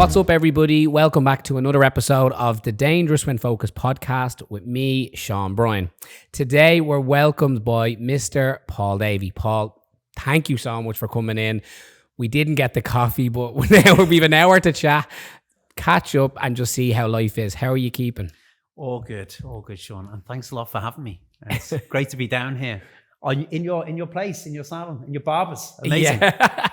What's up, everybody? Welcome back to another episode of the Dangerous When Focused podcast with me, Sean Bryan. Today, we're welcomed by Mr. Paul Davey. Paul, thank you so much for coming in. We didn't get the coffee, but now we have an hour to chat, catch up, and just see how life is. How are you keeping? All good, Sean. And thanks a lot for having me. It's great to be down here in your place, in your salon, in your barbers. Amazing. Yeah.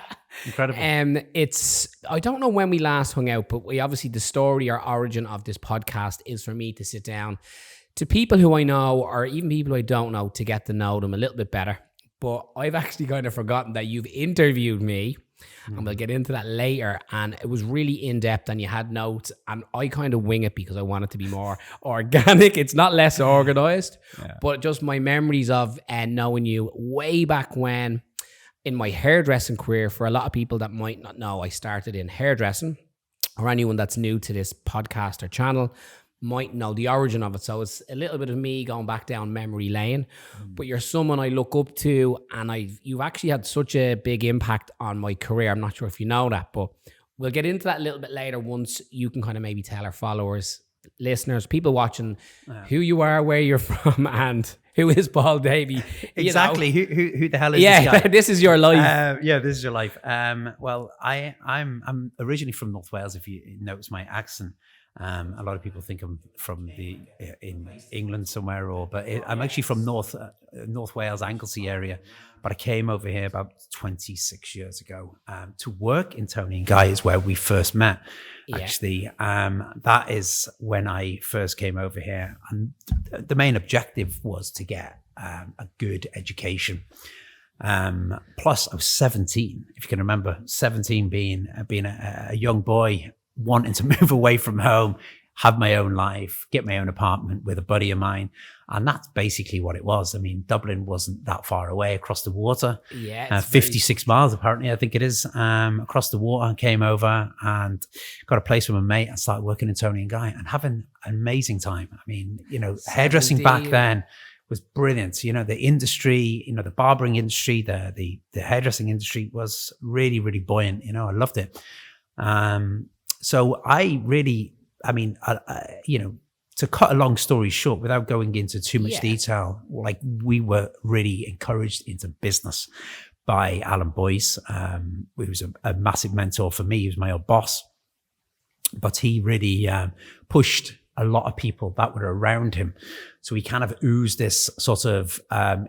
Incredible. I don't know when we last hung out, but we obviously, the story or origin of this podcast is for me to sit down to people who I know or even people I don't know to get to know them a little bit better. But I've actually kind of forgotten that you've interviewed me, and we'll get into that later. And it was really in depth, and you had notes, and I kind of wing it because I want it to be more organic. It's not less organized, but just my memories of knowing you way back when. In my hairdressing career, for a lot of people that might not know, I started in hairdressing, or anyone that's new to this podcast or channel might know the origin of it. So it's a little bit of me going back down memory lane, but you're someone I look up to, and you've actually had such a big impact on my career. I'm not sure if you know that, but we'll get into that a little bit later once you can kind of maybe tell our followers, listeners, people watching, who you are, where you're from, and who is Paul Davey? Exactly. Who the hell is this guy? This is your life. This is your life. Well, I'm originally from North Wales. If you notice my accent, a lot of people think I'm from in England somewhere, I'm actually from North Wales, Anglesey area. But I came over here about 26 years ago to work in Tony and Guy is where we first met. Actually, that is when I first came over here, and the main objective was to get a good education. Plus, I was 17, if you can remember, 17 being a young boy wanting to move away from home, have my own life, get my own apartment with a buddy of mine. And that's basically what it was. I mean, Dublin wasn't that far away across the water. 56 miles, apparently, I think it is, across the water. And came over and got a place with my mate and started working in Tony and Guy and having an amazing time. I mean, hairdressing back then was brilliant. The industry, the barbering industry, the hairdressing industry was really, really buoyant. I loved it. So I really, to cut a long story short, without going into too much detail, like we were really encouraged into business by Alan Boyce. He was a massive mentor for me. He was my old boss, but he really pushed a lot of people that were around him. So he kind of oozed this sort of,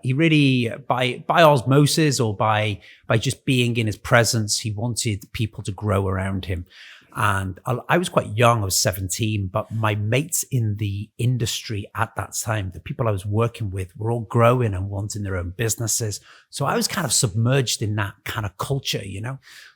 he really, by osmosis or by just being in his presence, he wanted people to grow around him. And I was quite young, I was 17, but my mates in the industry at that time, the people I was working with, were all growing and wanting their own businesses. So I was kind of submerged in that kind of culture,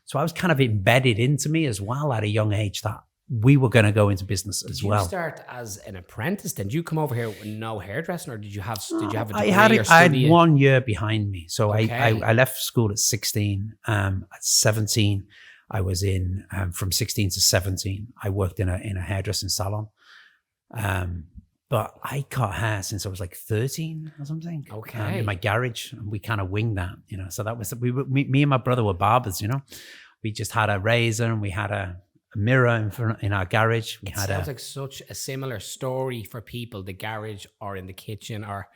So I was kind of embedded into me as well at a young age that we were going to go into business as well. Did you start as an apprentice then? Did you come over here with no hairdressing, or did you have a degree I had 1 year behind me. So okay. I left school at 16. At 17, I was in, from 16 to 17, I worked in a hairdressing salon. But I cut hair since I was like 13 or something. Okay. In my garage, and we kind of winged that, So that was, me and my brother were barbers, We just had a razor and we had a mirror in our garage. It sounds like such a similar story for people, the garage or in the kitchen or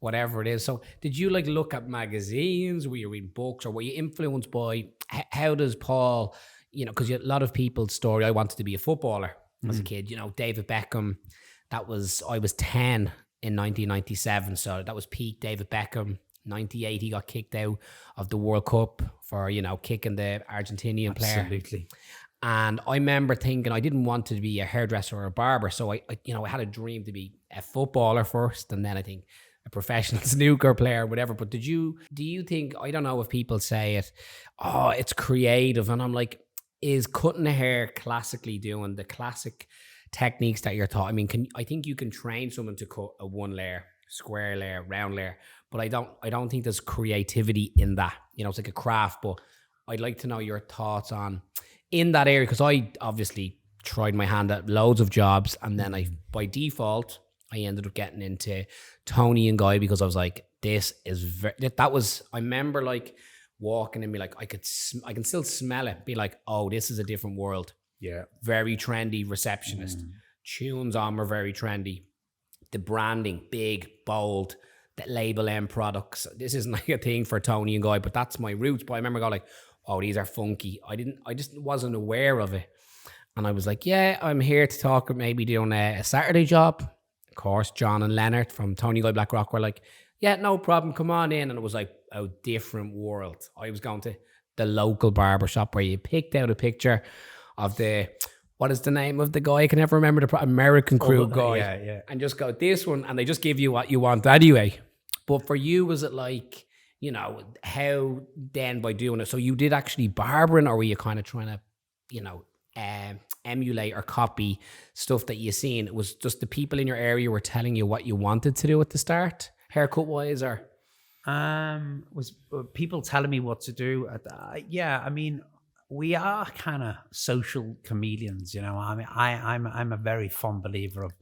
whatever it is. So did you look at magazines? Were you reading books, or were you influenced by, how does Paul, because a lot of people's story, I wanted to be a footballer as a kid, David Beckham, I was 10 in 1997. So that was peak David Beckham. 98, he got kicked out of the World Cup for, kicking the Argentinian player. Absolutely. And I remember thinking I didn't want to be a hairdresser or a barber. So I had a dream to be a footballer first, and then I think a professional snooker player, whatever. But do you think, I don't know if people say it, it's creative. And I'm like, is cutting the hair classically doing the classic techniques that you're taught? I mean, I think you can train someone to cut a one layer, square layer, round layer, but I don't think there's creativity in that. It's like a craft. But I'd like to know your thoughts on in that area, because I obviously tried my hand at loads of jobs, and then by default I ended up getting into Tony and Guy because I was like, this is I remember walking and be like, I can still smell it, be like, oh, this is a different world. Yeah. Very trendy receptionist. Tunes on were very trendy. The branding, big, bold, that label M products. This isn't like a thing for Tony and Guy, but that's my roots. But I remember going like, oh, these are funky. I just wasn't aware of it. And I was like, yeah, I'm here to talk, maybe doing a Saturday job. Of course, John and Leonard from Tony Guy Black Rock were like, yeah, no problem, come on in. And it was like a different world. I was going to the local barbershop where you picked out a picture of what is the name of the guy? I can never remember the American Crew guy. Yeah. And just go this one, and they just give you what you want anyway. But for you, was it like, you know, how then by doing it? So you did actually barbering, or were you kind of trying to, you know, emulate or copy stuff that you seen? It was just the people in your area were telling you what you wanted to do at the start, haircut wise, or was people telling me what to do? Yeah, I mean, we are kind of social chameleons, you know. I mean, I'm a very fond believer of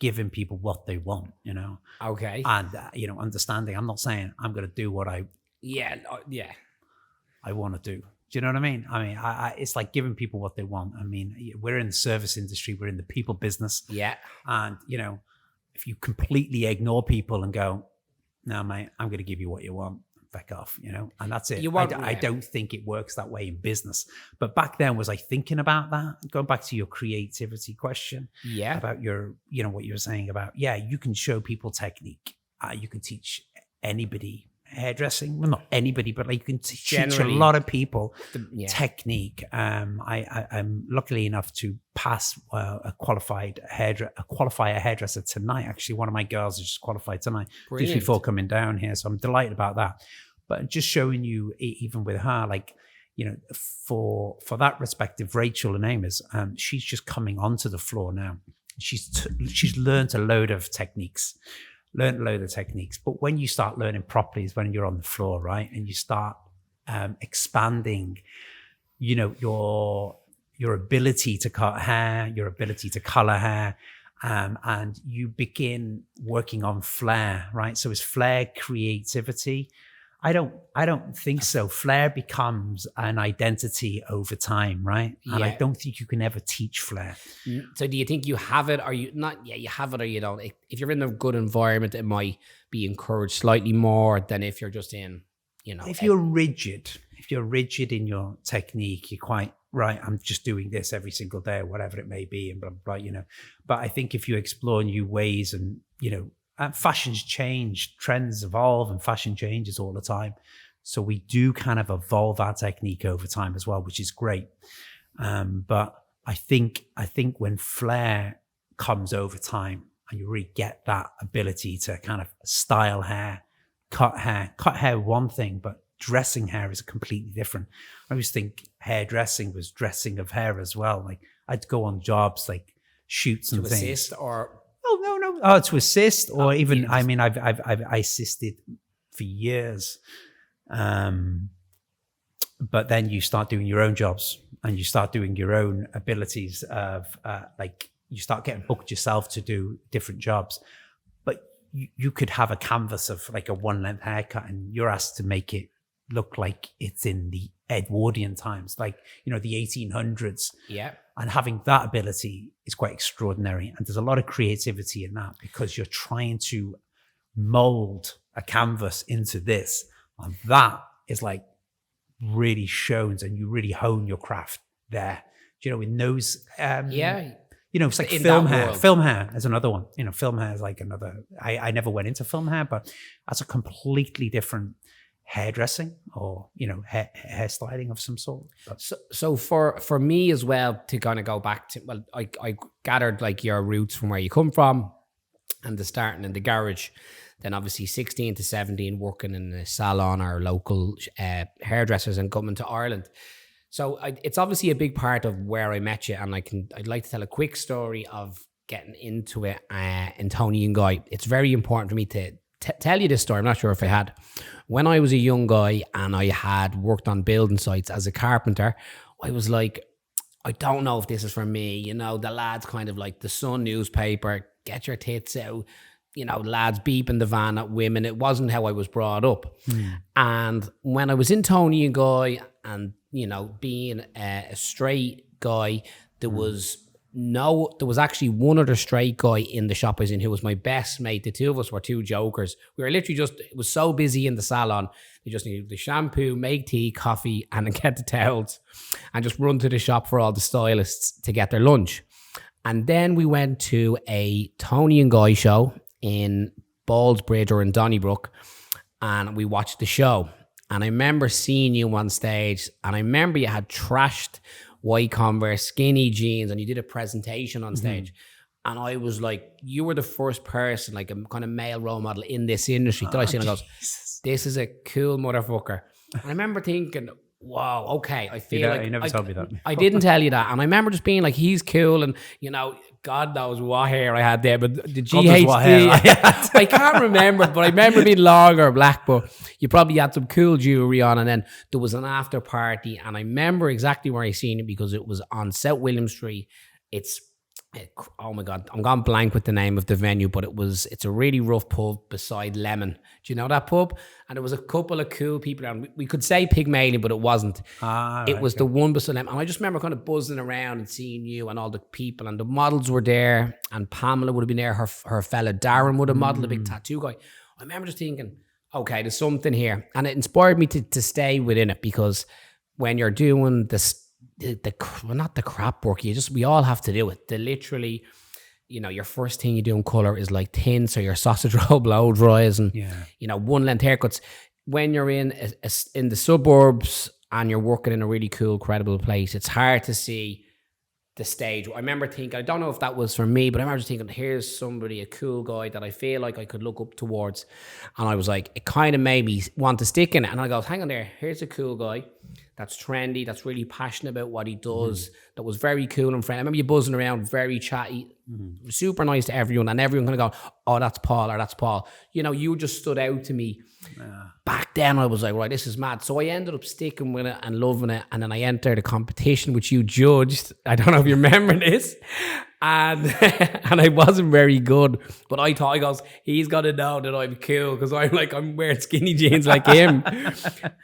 giving people what they want, you know. Okay. And you know, understanding. I'm not saying I'm going to do what I want to do. Do you know what I mean? I mean, it's like giving people what they want. I mean, we're in the service industry, we're in the people business. Yeah. And, you know, if you completely ignore people and go, no, mate, I'm going to give you what you want, back off, you know, and that's it. I don't think it works that way in business. But back then, was I thinking about that? Going back to your creativity question. Yeah. About your, you know, what you were saying about, yeah, you can show people technique. You can teach anybody hairdressing. Well, not anybody, but like you can teach a lot of people technique. I'm luckily enough to pass a qualifier hairdresser tonight. Actually, one of my girls is just qualified tonight, just before coming down here. So I'm delighted about that. But just showing you, even with her, like, you know, for that respective Rachel and Amos, she's just coming onto the floor now. She's learned a load of techniques. But when you start learning properly is when you're on the floor, right? And you start expanding, you know, your ability to cut hair, your ability to color hair, and you begin working on flair, right? So is flair creativity? I don't think so. Flair becomes an identity over time, right? And I don't think you can ever teach flair. So do you think you have it, or you not? Yeah, you have it, or you don't. If you're in a good environment, it might be encouraged slightly more than if you're just in, you know. If you're rigid in your technique, you're quite right. I'm just doing this every single day, or whatever it may be, and blah blah blah, you know. But I think if you explore new ways, and you know. Fashions change, trends evolve, and fashion changes all the time. So we do kind of evolve our technique over time as well, which is great. But I think when flair comes over time, and you really get that ability to kind of style hair, cut hair, one thing, but dressing hair is completely different. I always think hairdressing was dressing of hair as well. Like I'd go on jobs like shoots and things. Assist or. Oh, to assist, or even yes. I mean, I've assisted for years, but then you start doing your own jobs, and you start doing your own abilities of like you start getting booked yourself to do different jobs. But you could have a canvas of like a one-length haircut, and you're asked to make it look like it's in the Edwardian times, like, you know, the 1800s. Yeah. And having that ability is quite extraordinary. And there's a lot of creativity in that, because you're trying to mold a canvas into this. And that is like really shown, and you really hone your craft there. Do you know, in those, you know, it's like film hair. World. Film hair is another one. You know, film hair is like another, I never went into film hair, but that's a completely different hairdressing, or you know, hairstyling of some sort. But. So for me as well, to kind of go back to, well, I gathered like your roots from where you come from, and the starting in the garage, then obviously 16 to 17 working in the Salon or local hairdressers, and coming to Ireland. So it's obviously a big part of where I met you, and I'd like to tell a quick story of getting into it in Tony and Guy. It's very important for me to tell you this story. I'm not sure if I had. When I was a young guy and I had worked on building sites as a carpenter, I was like, I don't know if this is for me. You know, the lads kind of like the Sun newspaper, get your tits out, you know, lads beeping the van at women. It wasn't how I was brought up. And when I was in Tony and Guy, and, you know, being a straight guy, There was actually one other straight guy in the shop I was in who was my best mate. The two of us were two jokers. We were literally it was so busy in the salon. They just needed the shampoo, make tea, coffee, and then get the towels and just run to the shop for all the stylists to get their lunch. And then we went to a Tony and Guy show in Ballsbridge or in Donnybrook, and we watched the show. And I remember seeing you on stage, and I remember you had trashed white Converse, skinny jeans, and you did a presentation on stage. And I was like, you were the first person, like a kind of male role model in this industry that I seen and goes, this is a cool motherfucker. And I remember thinking, wow, okay, I feel like... You never told me that. I didn't tell you that. And I remember just being like, he's cool, and, you know, God knows what hair I had there, but the GHD... I can't remember, but I remember being long or black, but you probably had some cool jewelry on, and then there was an after party, and I remember exactly where I seen it because it was on South William Street. Oh my God, I'm gone blank with the name of the venue, but it's a really rough pub beside Lemon. Do you know that pub? And there was a couple of cool people around. We could say Pygmalion, but it wasn't. It was the one beside Lemon. And I just remember kind of buzzing around and seeing you and all the people, and the models were there, and Pamela would have been there. Her fella Darren would have modeled, a big tattoo guy. I remember just thinking, okay, there's something here. And it inspired me to stay within it, because when you're doing this, not the crap work, we all have to do it. Literally, you know, your first thing you do in colour is like tints or your sausage roll blow dries and, you know, one length haircuts. When you're in the suburbs and you're working in a really cool, credible place, it's hard to see the stage. I remember thinking, I don't know if that was for me, but I remember just thinking, here's somebody, a cool guy that I feel like I could look up towards. And I was like, it kind of made me want to stick in it. And I go, hang on there, here's a cool guy that's trendy, that's really passionate about what he does, that was very cool and friendly. I remember you buzzing around, very chatty, super nice to everyone, and everyone kind of go, oh, that's Paul, or that's Paul. You know, you just stood out to me. Back then, I was like, right, this is mad. So I ended up sticking with it and loving it, and then I entered a competition which you judged. I don't know if you remember this. And I wasn't very good, but I thought, he goes, he's got to know that I'm cool because I'm wearing skinny jeans like him.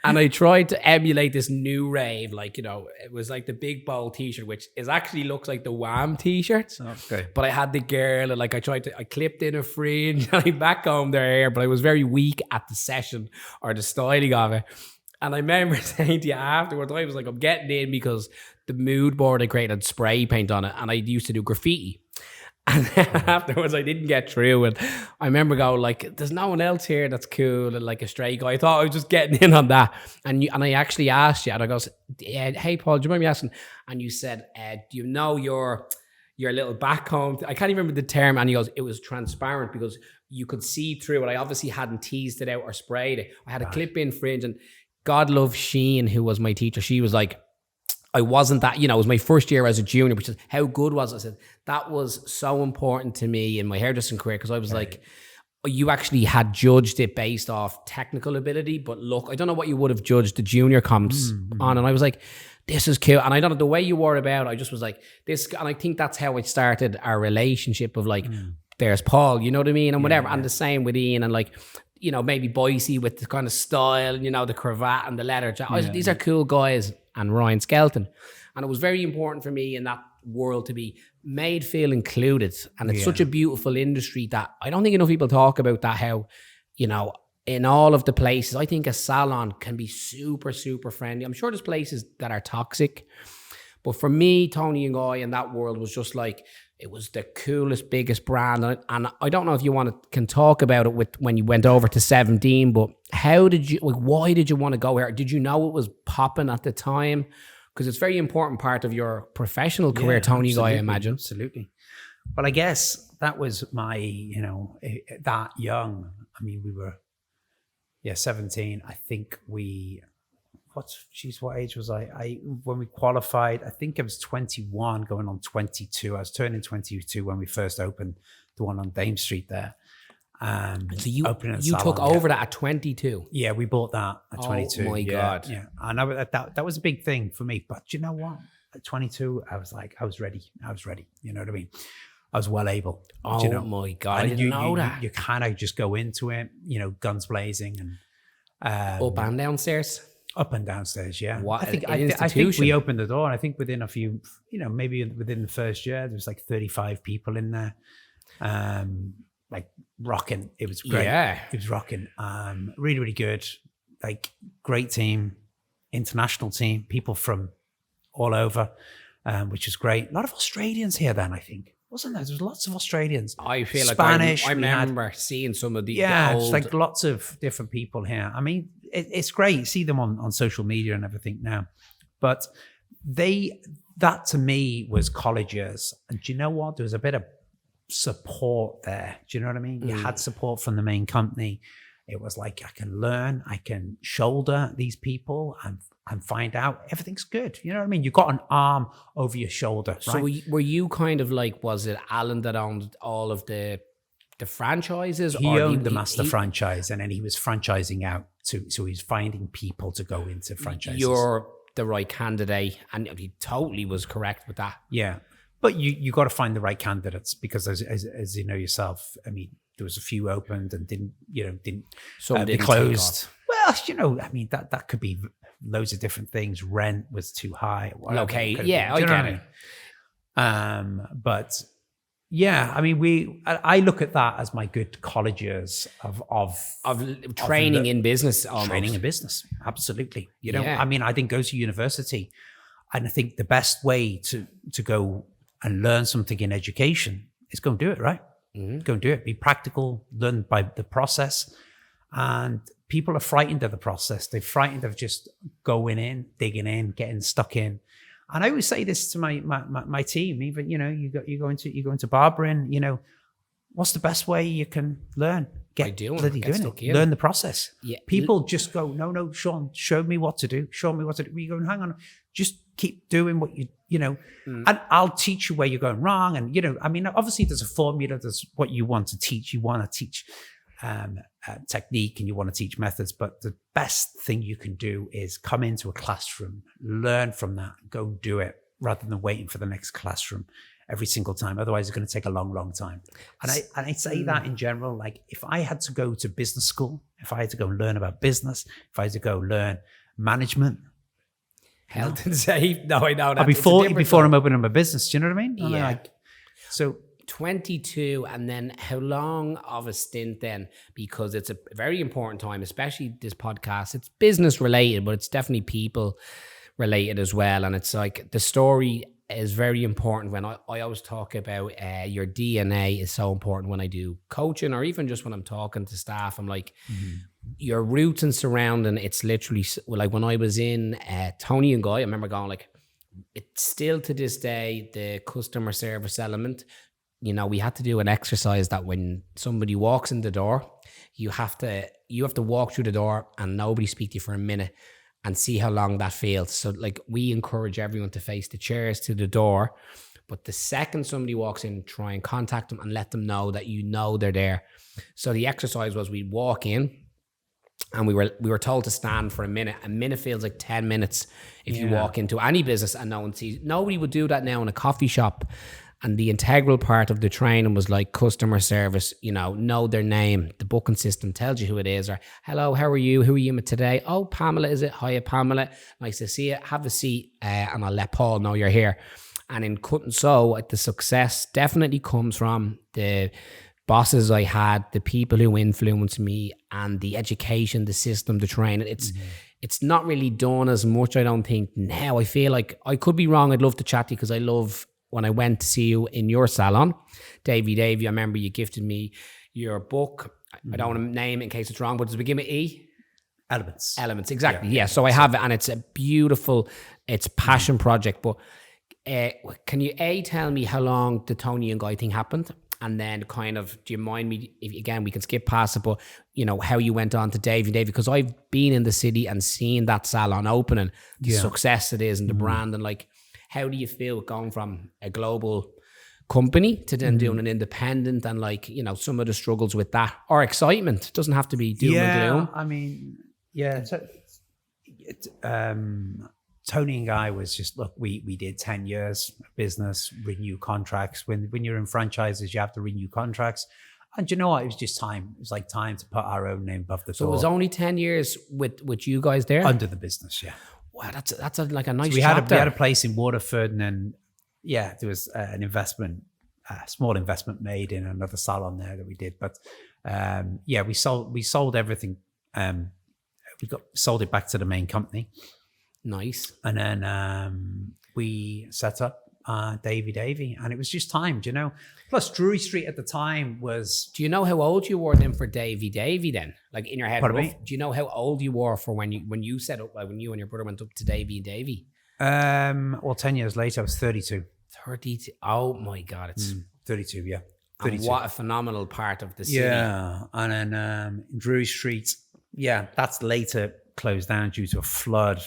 And I tried to emulate this new rave, like, you know, it was like the big bowl t-shirt, which actually looks like the Wham t-shirts. Okay. But I had the girl, and like I clipped in a fringe and I back home their hair, but I was very weak at the session or the styling of it. And I remember saying to you afterwards, I was like, I'm getting in because the mood board I created had spray paint on it, and I used to do graffiti. And then afterwards, I didn't get through. And I remember going like, there's no one else here that's cool and like a straight guy. I thought I was just getting in on that. And I actually asked you, and I goes, hey, Paul, do you mind me asking? And you said, do you know your little back home? I can't even remember the term. And he goes, it was transparent because you could see through it. I obviously hadn't teased it out or sprayed it. I had a clip-in fringe, and God love Sheen, who was my teacher. She was like, I wasn't that, you know, it was my first year as a junior, which is how good was it? I said, that was so important to me in my hairdressing career, because I was like, you actually had judged it based off technical ability, but look, I don't know what you would have judged the junior comps on. And I was like, this is cool. And I don't know, the way you were about it, I just was like, this, and I think that's how it started our relationship of like, there's Paul, you know what I mean? And whatever. And the same with Ian, and like, you know, maybe Boise with the kind of style, you know, the cravat and the leather. These are cool guys. And Ryan Skelton. And it was very important for me in that world to be made feel included. And it's such a beautiful industry that I don't think enough people talk about that, how, you know, in all of the places, I think a salon can be super, super friendly. I'm sure there's places that are toxic. But for me, Tony and Guy in that world was just like, it was the coolest, biggest brand. And I don't know if you can talk about it with when you went over to 17, but why did you want to go here? Did you know it was popping at the time? Because it's a very important part of your professional career, Tony and Guy, I imagine. Absolutely. Well, I guess that was my, you know, that young. I mean, we were, 17. I think what age was I? When we qualified, I think I was 21 going on 22. I was turning 22 when we first opened the one on Dame Street there. So you took over that at 22? Yeah, we bought that at 22. Oh my God. Yeah. And that was a big thing for me. But you know what? At 22, I was like, I was ready. You know what I mean? I was well able. Oh, you know? My God. I didn't know that. You kind of just go into it, you know, guns blazing and... up and downstairs? Up and downstairs, yeah. What I think an I think institution. we opened the door, and I think within a few, maybe within the first year, there was like 35 people in there, like rocking. It was great. Yeah. It was rocking. Really, really good. Like great team, international team, people from all over, which is great. A lot of Australians here then, I think. Wasn't there? There was lots of Australians. I feel like Spanish. I remember seeing some of the Yeah, old... it's like lots of different people here. I mean, it's great. You see them on social media and everything now. But that to me was college years. And do you know what? There was a bit of support there. Do you know what I mean? You had support from the main company. It was like, I can learn, I can shoulder these people and find out everything's good. You know what I mean? You've got an arm over your shoulder. So right? were you kind of like, was it Alan that owned all of the franchises? He owned the master franchise, and then he was franchising out so he's finding people to go into franchises. You're the right candidate, and he totally was correct with that. Yeah. But you got to find the right candidates, because as you know yourself, I mean, there was a few opened and didn't Some be didn't closed. Well, I mean, that could be loads of different things. Rent was too high. Okay, yeah, I get it. But yeah, I mean, I look at that as my good college years of training in business. Almost. Training in business, absolutely. Yeah. I mean, I didn't go to university, and I think the best way to go and learn something in education is go and do it, right? Mm-hmm. Go and do it. Be practical, learn by the process. And people are frightened of the process. They're frightened of just going in, digging in, getting stuck in. And I always say this to my team, even, you go into barbering, what's the best way you can learn? Get doing it. Learn the process. Yeah. People just go, no, Sean, show me what to do. Show me what to do. You go, hang on, just keep doing what and I'll teach you where you're going wrong. And, I mean, obviously there's a formula. There's what you want to teach. You want to teach technique, and you want to teach methods. But the best thing you can do is come into a classroom, learn from that, go do it, rather than waiting for the next classroom every single time. Otherwise, it's going to take a long, long time. And I say that in general, like if I had to go to business school, if I had to go learn about business, if I had to go learn management, health and safety. No, I know that. Before I'm opening my business. Do you know what I mean? Yeah. So 22, and then how long of a stint then? Because it's a very important time, especially this podcast. It's business related, but it's definitely people related as well. And it's like the story is very important. When I always talk about your DNA is so important when I do coaching, or even just when I'm talking to staff. I'm like, your roots and surrounding, it's literally like when I was in Tony and Guy, I remember going like, it's still to this day, the customer service element. We had to do an exercise that when somebody walks in the door, you have to walk through the door and nobody speak to you for a minute and see how long that feels. So like we encourage everyone to face the chairs to the door, but the second somebody walks in, try and contact them and let them know that they're there. So the exercise was we'd walk in and we were told to stand for a minute. A minute feels like 10 minutes if you walk into any business and no one sees. Nobody would do that now in a coffee shop. And the integral part of the training was like customer service, know their name. The booking system tells you who it is, or hello, how are you? Who are you today? Oh, Pamela, is it? Hiya, Pamela. Nice to see you. Have a seat, and I'll let Paul know you're here. And in Cut and Sew, the success definitely comes from the bosses I had, the people who influenced me, and the education, the system, the training. It's not really done as much, I don't think, now. I feel like I could be wrong. I'd love to chat to you because I love... When I went to see you in your salon, Davey Davey, I remember you gifted me your book. I don't want to name it in case it's wrong, but does it begin with E? Elements, exactly. Yeah. So I have it, and it's a beautiful, it's passion project. But can you tell me how long the Tony and Guy thing happened? And then kind of, do you mind me, if again, we can skip past it, but how you went on to Davey Davey, because I've been in the city and seen that salon opening, the success it is and the brand, and like, how do you feel going from a global company to then doing an independent, and like, some of the struggles with that, or excitement? It doesn't have to be doom and gloom. I mean, Tony and Guy was just, look, we did 10 years of business, renew contracts. When you're in franchises, you have to renew contracts. And you know what? It was just time. It was like time to put our own name above the So door. it was only 10 years with you guys there? Under the business, yeah. Wow, that's like a nice So we chapter. had a place in Waterford, and then there was an investment, a small investment made in another salon there that we did. But we sold everything. Sold it back to the main company. Nice. And then we set up Davey Davey, and it was just time, you know. Plus, Drury Street at the time was. Do you know how old you were then for Davey Davey then? Like in your head, Pardon me? do you know how old you were for when you set up, like when you and your brother went up to Davey Davey? 10 years later, I was 32. 32. Oh my God, it's 32, yeah. and 32. what a phenomenal part of the city. Yeah, and then Drury Street, that's later closed down due to a flood.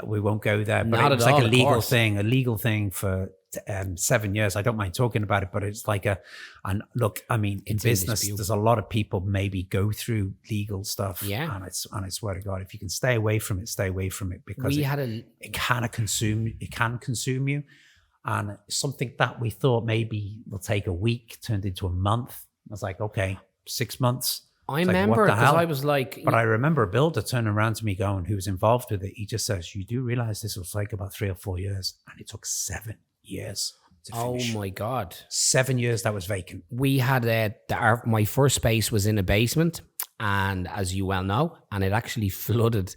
We won't go there, but Not it was at like all, a legal thing for 7 years. I don't mind talking about it, but it's like and look, I mean, in It's business, indisputable. there's a lot of people maybe go through legal stuff. Yeah. And I swear to God, if you can stay away from it, because it can consume you. And something that we thought maybe will take a week turned into a month. I was like, okay, 6 months. I It's like, remember what the because hell? I was like, But I remember a builder turning around to me going, who was involved with it. He just says, you do realize this was like about 3 or 4 years. And it took 7 years to finish. oh my God. 7 years that was vacant. We had my first space was in a basement, and as you well know, and it actually flooded,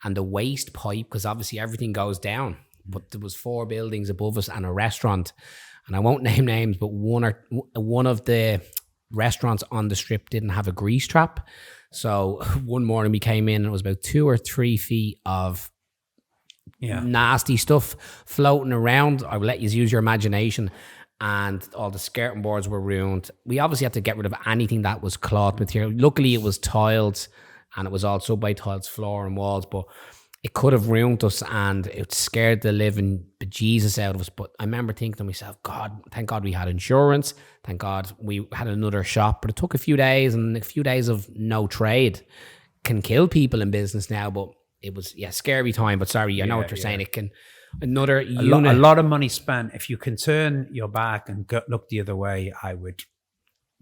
and the waste pipe, because obviously everything goes down, but there was 4 buildings above us and a restaurant, and I won't name names, but one of the restaurants on the strip didn't have a grease trap. So one morning we came in and it was about 2 or 3 feet of nasty stuff floating around. I will let you use your imagination. And all the skirting boards were ruined. We obviously had to get rid of anything that was cloth material. Luckily it was tiled, and it was also by tiles floor and walls, but it could have ruined us, and it scared the living bejesus out of us. But I remember thinking to myself, God, thank God we had insurance. Thank God we had another shop. But it took a few days, and a few days of no trade can kill people in business now. But it was, scary time. But sorry, I know what you're saying. It can, a lot of money spent. If you can turn your back and look the other way, I would,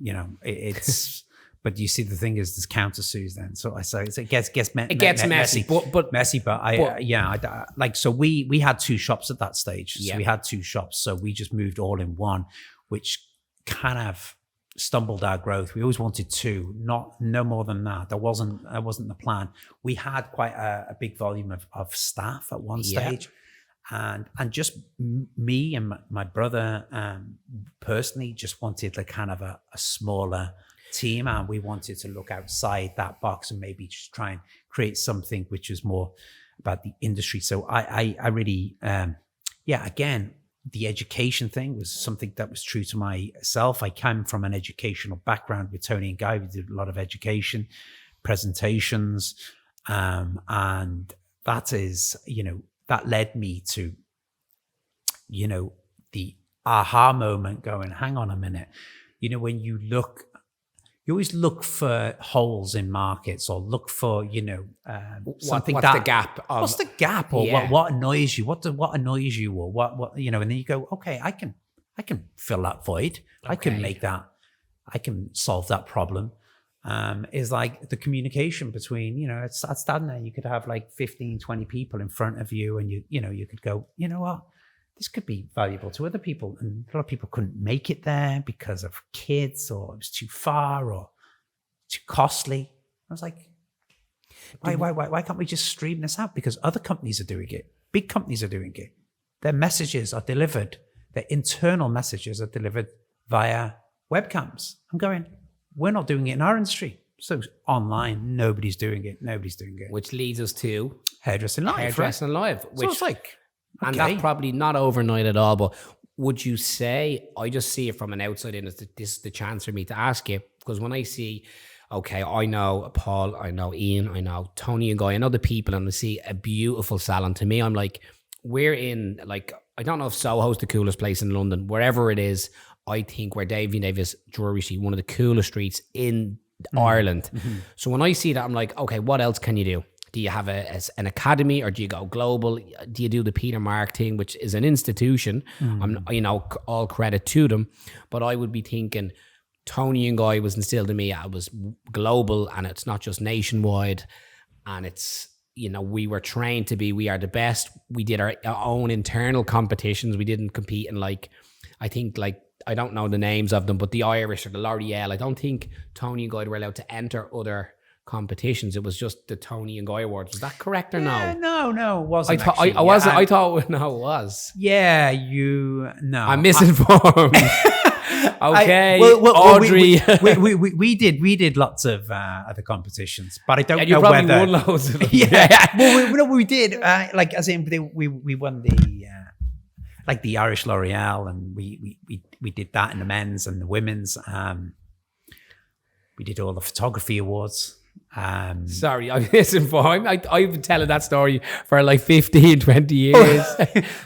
it's... But you see, the thing is, there's countersues then. So I say it gets messy. But so we had 2 shops at that stage. So we had 2 shops. So we just moved all in one, which kind of stumbled our growth. We always wanted 2, no more than that. That wasn't the plan. We had quite a big volume of staff at one stage. And just me and my brother personally just wanted like kind of a smaller team, and we wanted to look outside that box and maybe just try and create something which was more about the industry. So I really, again, the education thing was something that was true to myself. I came from an educational background with Tony and Guy. We did a lot of education, presentations, and that is, that led me to, the aha moment going, hang on a minute. When you always look for holes in markets, or look for, something what's the gap? What's the gap? Or what annoys you? What annoys you? Or what, and then you go, okay, I can fill that void. Okay. I can make that, I can solve that problem. Is like the communication between, it's standing there. You could have like 15, 20 people in front of you, and you could go, you know what? This could be valuable to other people. And a lot of people couldn't make it there because of kids, or it was too far or too costly. I was like, why can't we just stream this out? Because other companies are doing it. Big companies are doing it. Their messages are delivered. Their internal messages are delivered via webcams. I'm going, we're not doing it in our industry. So online, nobody's doing it. Which leads us to Hairdressing Live. Which, so it's like, okay. And that's probably not overnight at all, but would you say, I just see it from an outside in, this is the chance for me to ask you, because when I see, okay, I know Paul, I know Ian, I know Tony and Guy, I know the people, and I see a beautiful salon. To me, I'm like, we're in, like, I don't know if Soho's the coolest place in London, wherever it is, I think where Davey Davis Drury Street, one of the coolest streets in Ireland. Mm-hmm. So when I see that, I'm like, okay, what else can you do? Do you have an academy, or do you go global? Do you do the Peter Mark thing, which is an institution? All credit to them. But I would be thinking Tony and Guy was instilled in me. I was global, and it's not just nationwide. And it's, we were trained to be, we are the best. We did our own internal competitions. We didn't compete in I don't know the names of them, but the Irish or the L'Oreal. I don't think Tony and Guy were allowed to enter other competitions. It was just the Tony and Guy Awards. Was that correct or no? No, it wasn't. I wasn't. I thought no, it was. Yeah, no. I'm misinformed. Okay, Audrey. We did lots of other competitions, but I don't know probably whether. Won loads of them. Yeah, well, we did. As in, we won the Irish L'Oreal, and we did that in the men's and the women's. We did all the photography awards. Sorry, I'm misinformed. I've been telling that story for like 15, 20 years.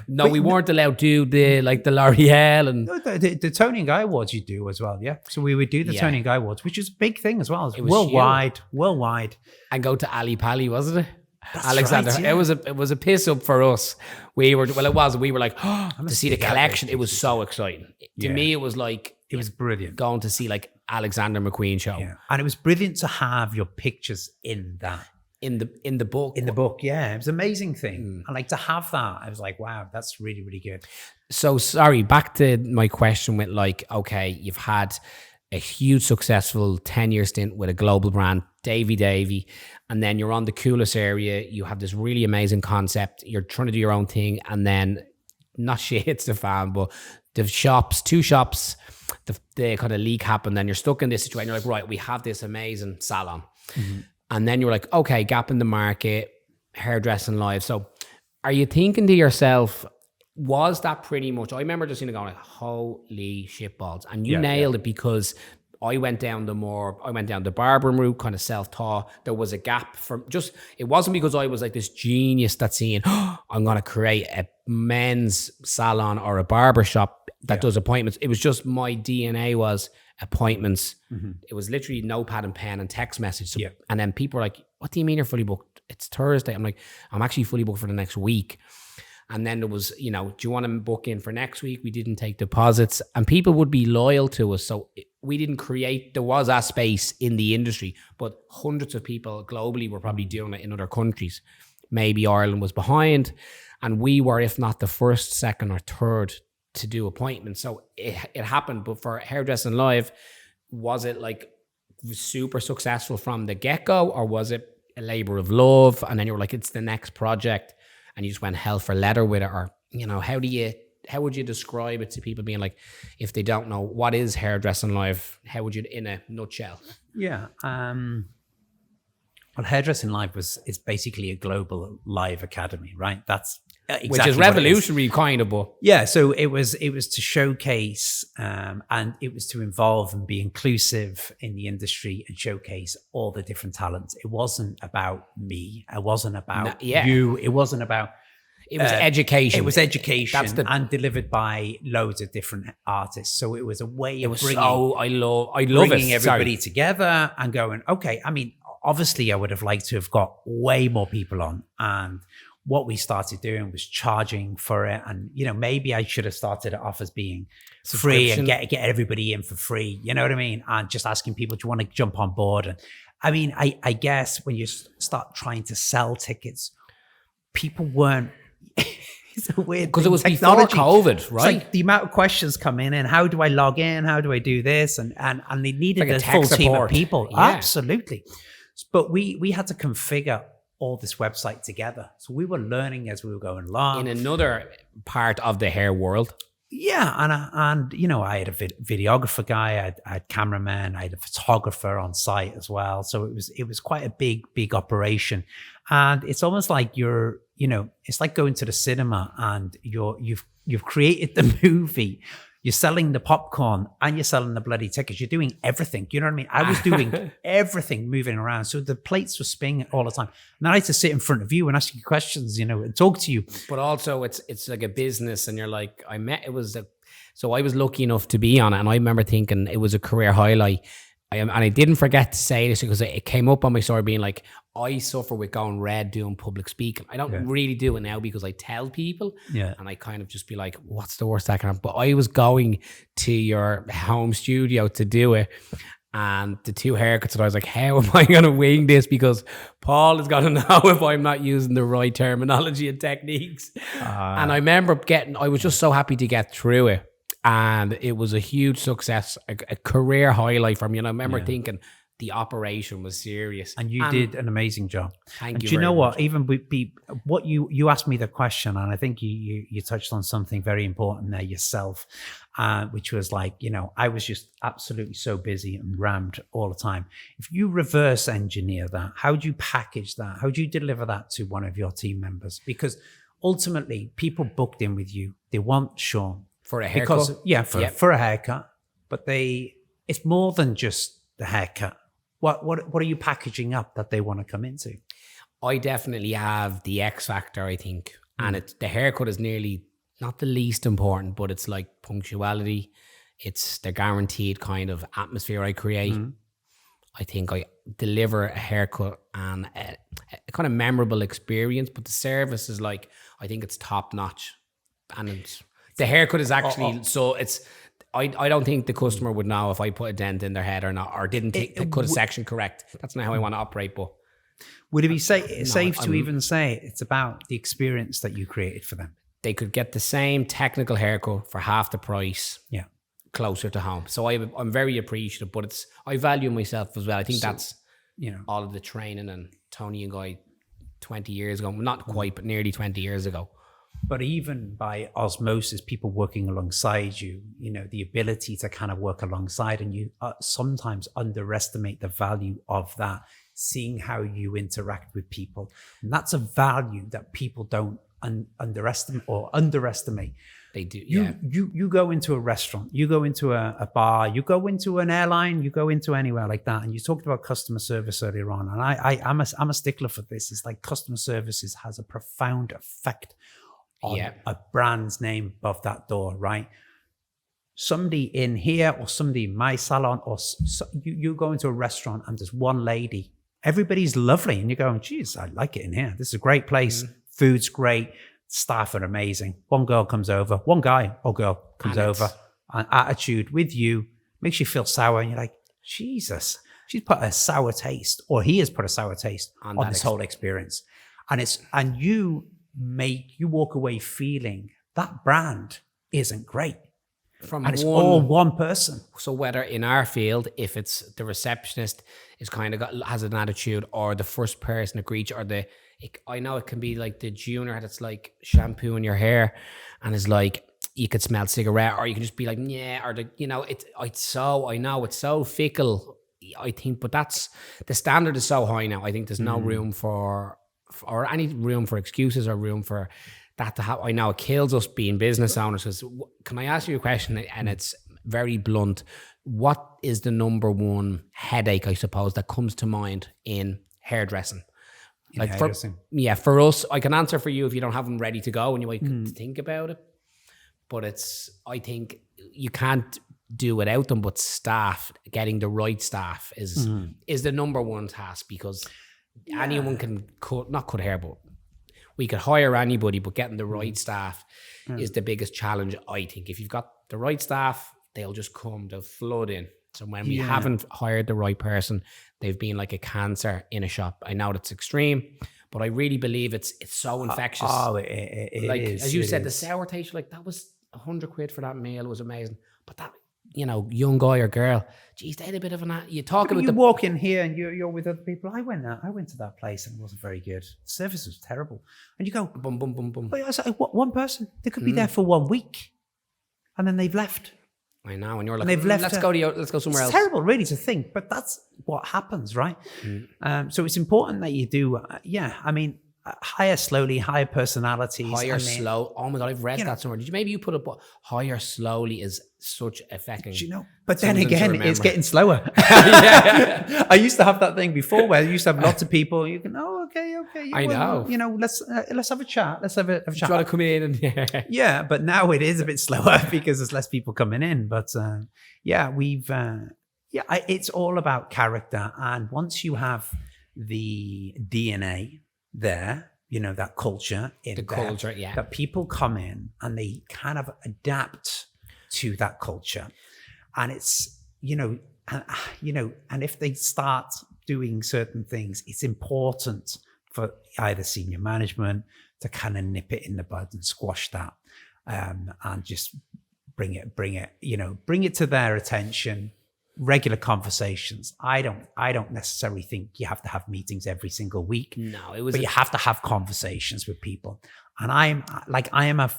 No, we weren't allowed to do the L'Oreal and the Tony and Guy Awards. You do as well, yeah. So we would do the Tony and Guy Awards, which is a big thing as well. It was worldwide, and go to Ali Pali, wasn't it? That's Alexander, right, yeah. It was a piss up for us. We were like, to see the collection. It was so exciting. To me, it was like, it was brilliant going to see like Alexander McQueen show. Yeah. And it was brilliant to have your pictures in that. In the book. In the book, yeah. It was an amazing thing. And like to have that, I was like, wow, that's really, really good. So sorry, back to my question with okay, you've had a huge successful 10-year stint with a global brand, Davey Davey, and then you're on the coolest area. You have this really amazing concept. You're trying to do your own thing, and then not shit hits the fan, but the two shops, the kind of leak happened. Then you're stuck in this situation. You're like, right, we have this amazing salon, and then you're like, okay, gap in the market, hairdressing live. So, are you thinking to yourself, was that pretty much? I remember just going like, holy shitballs, and you nailed it, because I went down the barbering route, kind of self-taught. There was a gap it wasn't because I was like this genius that's saying, I'm going to create a men's salon or a barber shop that does appointments. It was just my DNA was appointments. It was literally notepad and pen and text message. So, and then people were like, what do you mean you're fully booked? It's Thursday. I'm like, I'm actually fully booked for the next week. And then there was, do you want to book in for next week? We didn't take deposits, and people would be loyal to us. So we didn't there was a space in the industry, but hundreds of people globally were probably doing it in other countries. Maybe Ireland was behind, and we were, if not the first, second or third to do appointments. So it happened. But for Hairdressing Live, was it like super successful from the get-go, or was it a labor of love? And then you were like, it's the next project, and you just went hell for leather with it? Or, how would you describe it to people, being like, if they don't know what is Hairdressing Live, how would you, in a nutshell? Yeah. Well, Hairdressing Live is basically a global live academy, right? That's exactly which is revolutionary, kind of, but yeah. So it was to showcase, and it was to involve and be inclusive in the industry and showcase all the different talents. It wasn't about me. It wasn't about you. It wasn't about. It was education. It was education, and delivered by loads of different artists. So it was a way of bringing. I love bringing everybody together and going, okay. I mean, obviously, I would have liked to have got way more people on, and what we started doing was charging for it. And maybe I should have started it off as being free and get everybody in for free. You know what I mean? And just asking people, do you want to jump on board? And I mean, I guess when you start trying to sell tickets, people weren't. It's a weird because it was technology. Before COVID, right? It's like the amount of questions come in, and how do I log in? How do I do this? And they needed like a full team of people. Yeah. Absolutely. But we had to configure all this website together. So we were learning as we were going along. In another part of the hair world. Yeah. And I had a videographer guy, I had cameraman, I had a photographer on site as well. So it was quite a big operation. And it's almost like it's like going to the cinema and you've created the movie. You're selling the popcorn and you're selling the bloody tickets. You're doing everything. You know what I mean? I was doing everything, moving around. So the plates were spinning all the time. And I had to sit in front of you and ask you questions, and talk to you. But also it's like a business, and you're like, so I was lucky enough to be on it. And I remember thinking it was a career highlight. and I didn't forget to say this because it came up on my story being like, I suffer with going red doing public speaking. I don't really do it now because I tell people and I kind of just be like, what's the worst that can happen? But I was going to your home studio to do it. And the 2 haircuts, and I was like, how am I going to wing this? Because Paul is going to know if I'm not using the right terminology and techniques. And I remember I was just so happy to get through it. And it was a huge success, a career highlight for me. And I remember thinking the operation was serious. And you did an amazing job. Thank you. Do you know what? Even what you asked me the question, and I think you touched on something very important there yourself, which was like, I was just absolutely so busy and rammed all the time. If you reverse engineer that, how do you package that? How do you deliver that to one of your team members? Because ultimately, people booked in with you. They want Sean. For a haircut? For a haircut. But it's more than just the haircut. What are you packaging up that they want to come into? I definitely have the X factor, I think. And the haircut is nearly not the least important, but it's like punctuality. It's the guaranteed kind of atmosphere I create. I think I deliver a haircut and a kind of memorable experience, but the service is like, I think it's top notch. And the haircut is actually, so it's, I don't think the customer would know if I put a dent in their head or not, or didn't cut a section correct. That's not how I want to operate, but. Would it be safe to even say it's about the experience that you created for them? They could get the same technical haircut for half the price. Yeah. Closer to home. So I'm very appreciative, but I value myself as well. I think that's, all of the training and Tony and Guy 20 years ago, not quite, but nearly 20 years ago. But even by osmosis, people working alongside you, the ability to kind of work alongside, and you sometimes underestimate the value of that, seeing how you interact with people. And that's a value that people don't underestimate. They do. You go into a restaurant, you go into a bar, you go into an airline, you go into anywhere like that. And you talked about customer service earlier on. And I'm a stickler for this. It's like customer services has a profound effect on a brand's name above that door, right? Somebody in here or somebody in my salon, or you go into a restaurant and there's one lady, everybody's lovely. And you're going, geez, I like it in here. This is a great place. Food's great. Staff are amazing. One guy or girl comes over. An attitude with you makes you feel sour. And you're like, Jesus, she's put a sour taste, or he has put a sour taste on this whole experience. And you walk away feeling that brand isn't great. And it's all one person. So whether in our field, if it's the receptionist is kind of has an attitude, or the first person to greet you, or I know it can be like the junior that's like shampooing your hair and is like, you could smell cigarette, or you can just be like, yeah, or I know it's so fickle, I think, but that's, the standard is so high now. I think there's no room for any room for excuses or room for that to happen. I know it kills us being business owners. Because can I ask you a question? And it's very blunt. What is the number one headache, I suppose, that comes to mind in hairdressing? For us, I can answer for you if you don't have them ready to go and you might think about it. But I think you can't do without them. But staff, getting the right staff is the number one task, because anyone can not cut hair, but we could hire anybody, but getting the right staff is the biggest challenge, I think. If you've got the right staff, they'll just come, they'll flood in. So when we haven't hired the right person, they've been like a cancer in a shop. I know that's extreme, but I really believe it's so infectious. It like, is. As you said, the sour taste, like that was £100 for that meal. It was amazing. But that, young guy or girl, geez, they had a bit of you walk in here and you're with other people. I went to that place and it wasn't very good. The service was terrible. And you go, boom, boom, boom, boom. I was like, one person, they could be there for 1 week and then they've left. I know, and you're like, let's go somewhere else. It's terrible, really, to think, but that's what happens, right? So it's important that you do, hire slowly, higher personalities. Slow. Oh my God, I've read that somewhere. Maybe you put up hire slowly is such a fucking... But then again, it's getting slower. I used to have that thing before where I used to have lots of people. You can, okay. I know. Let's have a chat. Let's have a chat. Try to come in and yeah, but now it is a bit slower because there's less people coming in. But we've Yeah, it's all about character. And once you have the DNA there, that culture in culture, yeah. that people come in and they kind of adapt to that culture. And it's, and if they start doing certain things, it's important for either senior management to kind of nip it in the bud and squash that, and just bring it to their attention. Regular conversations. I don't necessarily think you have to have meetings every single week. No, but you have to have conversations with people. And I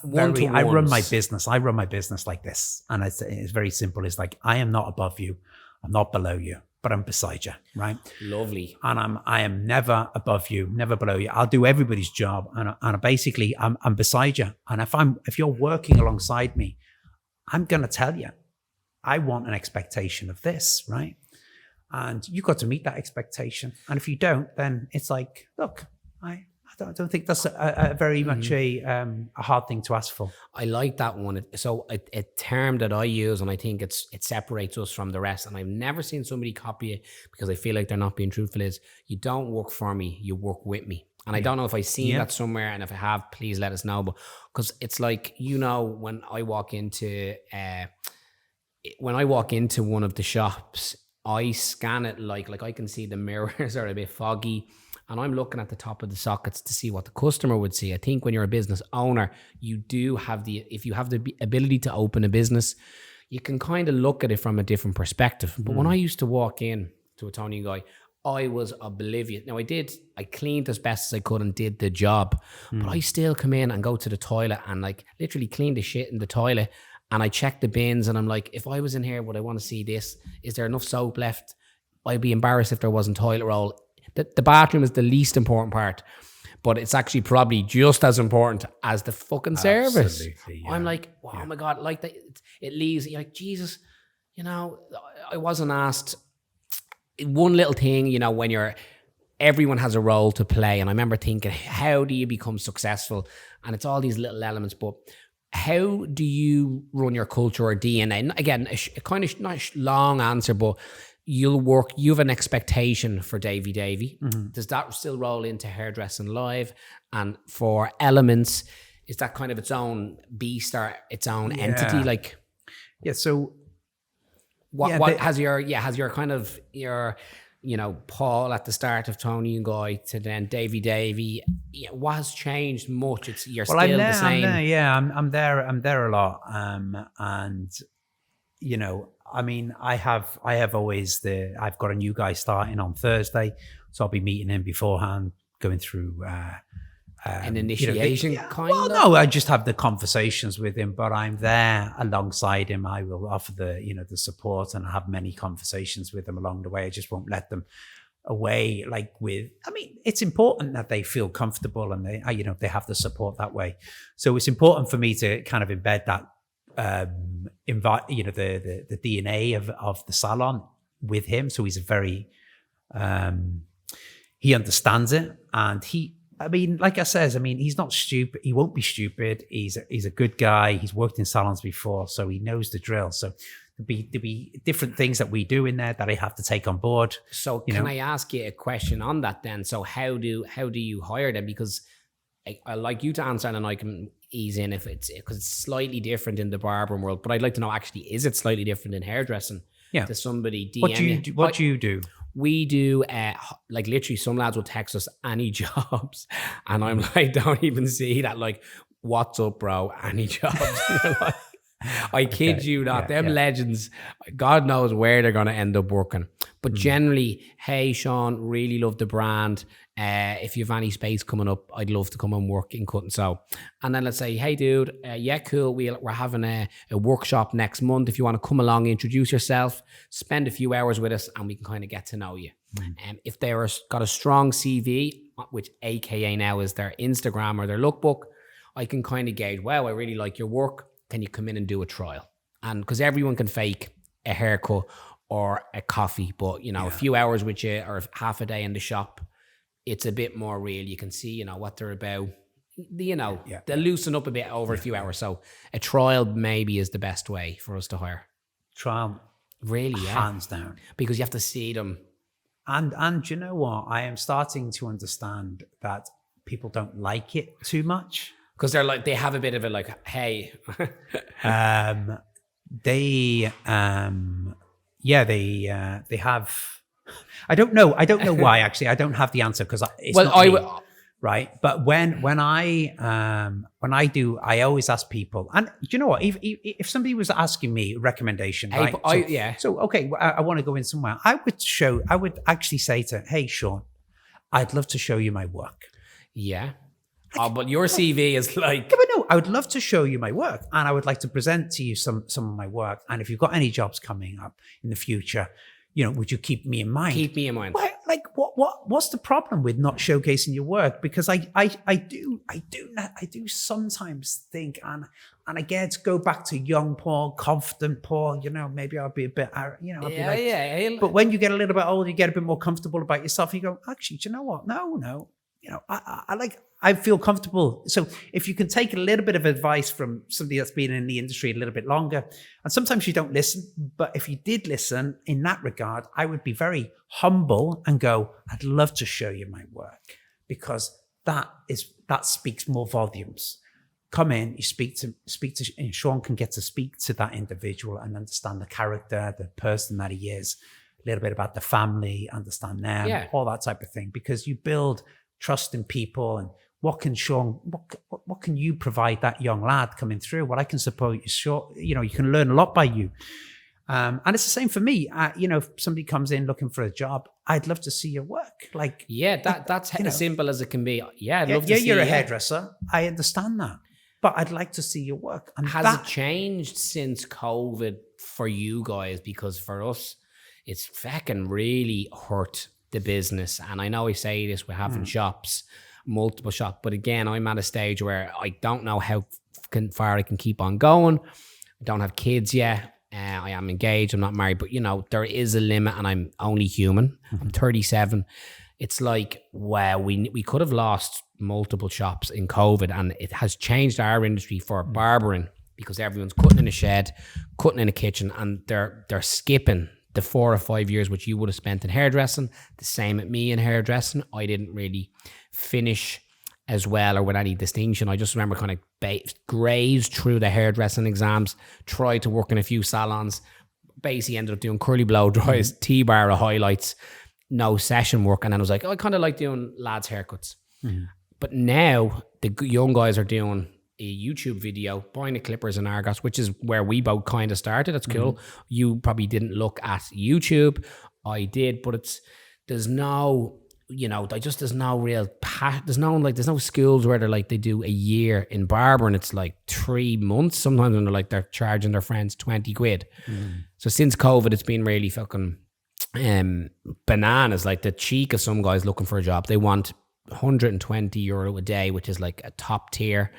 run my business. I run my business like this, and it's very simple. It's like, I am not above you, I'm not below you, but I'm beside you, right? Lovely. And I am never above you, never below you. I'll do everybody's job, and basically I'm beside you. And if you're working alongside me, I'm gonna tell you, I want an expectation of this, right? And you've got to meet that expectation. And if you don't, then it's like, look, I don't think that's a very much a hard thing to ask for. I like that one. So a term that I use, and I think it separates us from the rest, and I've never seen somebody copy it because I feel like they're not being truthful, is you don't work for me, you work with me. And I don't know if I've seen that somewhere, and if I have, please let us know. But because it's like, when I walk into one of the shops, I scan it like I can see the mirrors are a bit foggy, and I'm looking at the top of the sockets to see what the customer would see. I think when you're a business owner, you do have if you have the ability to open a business, you can kind of look at it from a different perspective. But when I used to walk in to a Tony guy, I was oblivious. Now I cleaned as best as I could and did the job, but I still come in and go to the toilet and like literally clean the shit in the toilet. And I check the bins, and I'm like, if I was in here, would I want to see this? Is there enough soap left? I'd be embarrassed if there wasn't toilet roll. The bathroom is the least important part, but it's actually probably just as important as the fucking service. Yeah. I'm like, oh my God, like that. It leaves, you're like, Jesus, I wasn't asked one little thing, when everyone has a role to play. And I remember thinking, how do you become successful? And it's all these little elements, but how do you run your culture or DNA? And again, a kind of not a long answer, but you have an expectation for Davey Davey. Mm-hmm. Does that still roll into Hairdressing Live? And for Elements, is that kind of its own beast or its own entity? Like, so what has your kind of your Paul at the start of Tony and Guy to then Davey Davey, what has changed much? You're still the same. I'm there a lot. And I mean, I have always I've got a new guy starting on Thursday, so I'll be meeting him beforehand, going through an initiation kind of? No, I just have the conversations with him, but I'm there alongside him. I will offer the support, and I have many conversations with him along the way. I just won't let them away it's important that they feel comfortable and they have the support that way. So it's important for me to kind of embed that the DNA of the salon with him. So he's he understands it, and like I says, he's not stupid. He won't be stupid. He's a good guy. He's worked in salons before, so he knows the drill. So there'll be different things that we do in there that I have to take on board. So can I ask you a question on that then? So how do you hire them? Because I like you to answer, and I can ease in because it's slightly different in the barbering world. But I'd like to know, actually, is it slightly different in hairdressing? Yeah. To somebody DM What do you do? We do, like literally some lads will text us any jobs, and I'm like, don't even see that, like, what's up, bro, any jobs? Like, I kid you not, legends, God knows where they're going to end up working. But generally, hey, Sean, really love the brand. If you have any space coming up, I'd love to come and work in cut and sew. And then let's say, hey, dude, cool. We're having a workshop next month. If you want to come along, introduce yourself, spend a few hours with us, and we can kind of get to know you. If they're got a strong CV, which AKA now is their Instagram or their lookbook, I can kind of gauge, wow, I really like your work. Can you come in and do a trial? And because everyone can fake a haircut or a coffee, but a few hours with you or half a day in the shop, it's a bit more real. You can see, what they're about. They'll loosen up a bit over a few hours. So a trial maybe is the best way for us to hire. Trial Really, yeah. Hands down. Because you have to see them. And you know what? I am starting to understand that people don't like it too much. Because they're like, they have a bit of a like, hey. They have. I don't know why, actually. I don't have the answer because it's not me, right? But when I do, I always ask people. And do you know what? If somebody was asking me a recommendation, hey, right? So okay, I want to go in somewhere. I would actually say to, hey, Sean, I'd love to show you my work. Yeah. Oh, but your CV is like... Yeah, but no, I would love to show you my work, and I would like to present to you some of my work. And if you've got any jobs coming up in the future, would you keep me in mind? Keep me in mind. What's the problem with not showcasing your work? Because I do sometimes think, and again, to go back to young Paul, confident Paul, maybe I'll be a bit, but when you get a little bit older, you get a bit more comfortable about yourself. And you go, actually, do you know what? No. I feel comfortable. So if you can take a little bit of advice from somebody that's been in the industry a little bit longer, and sometimes you don't listen, but if you did listen in that regard, I would be very humble and go, I'd love to show you my work, because that speaks more volumes. Come in, you speak to, and Sean can get to speak to that individual and understand the character, the person that he is, a little bit about the family, understand them, all that type of thing, because you build trust in people. And what can you provide that young lad coming through? What I can support you, sure, you can learn a lot by you. And it's the same for me. If somebody comes in looking for a job, I'd love to see your work. That's as simple as it can be. Yeah, I'd love to see. You're a hairdresser. I understand that, but I'd like to see your work. And has it changed since COVID for you guys? Because for us, it's fucking really hurt the business. And I know I say this, we're having shops, multiple shops, but again, I'm at a stage where I don't know how far I can keep on going. I don't have kids yet. I am engaged, I'm not married, but there is a limit, and I'm only human. I'm 37. It's like, wow, we could have lost multiple shops in COVID, and it has changed our industry for barbering, because everyone's cutting in a shed, cutting in a kitchen, and they're skipping the 4 or 5 years which you would have spent in hairdressing. The same at me in hairdressing. I didn't really finish as well or with any distinction. I just remember kind of grazed through the hairdressing exams, tried to work in a few salons, basically ended up doing curly blow dries, T-bar highlights, no session work. And then I was like, I kind of like doing lads' haircuts. But now the young guys are doing a YouTube video, buying the clippers and Argos, which is where we both kind of started. That's cool. You probably didn't look at YouTube. I did, but there's no real there's no schools where they're like, they do a year in barber and it's like 3 months sometimes, when they're charging their friends 20 quid. So since COVID, it's been really fucking bananas. Like the cheek of some guys looking for a job, they want €120 a day, which is like a top tier,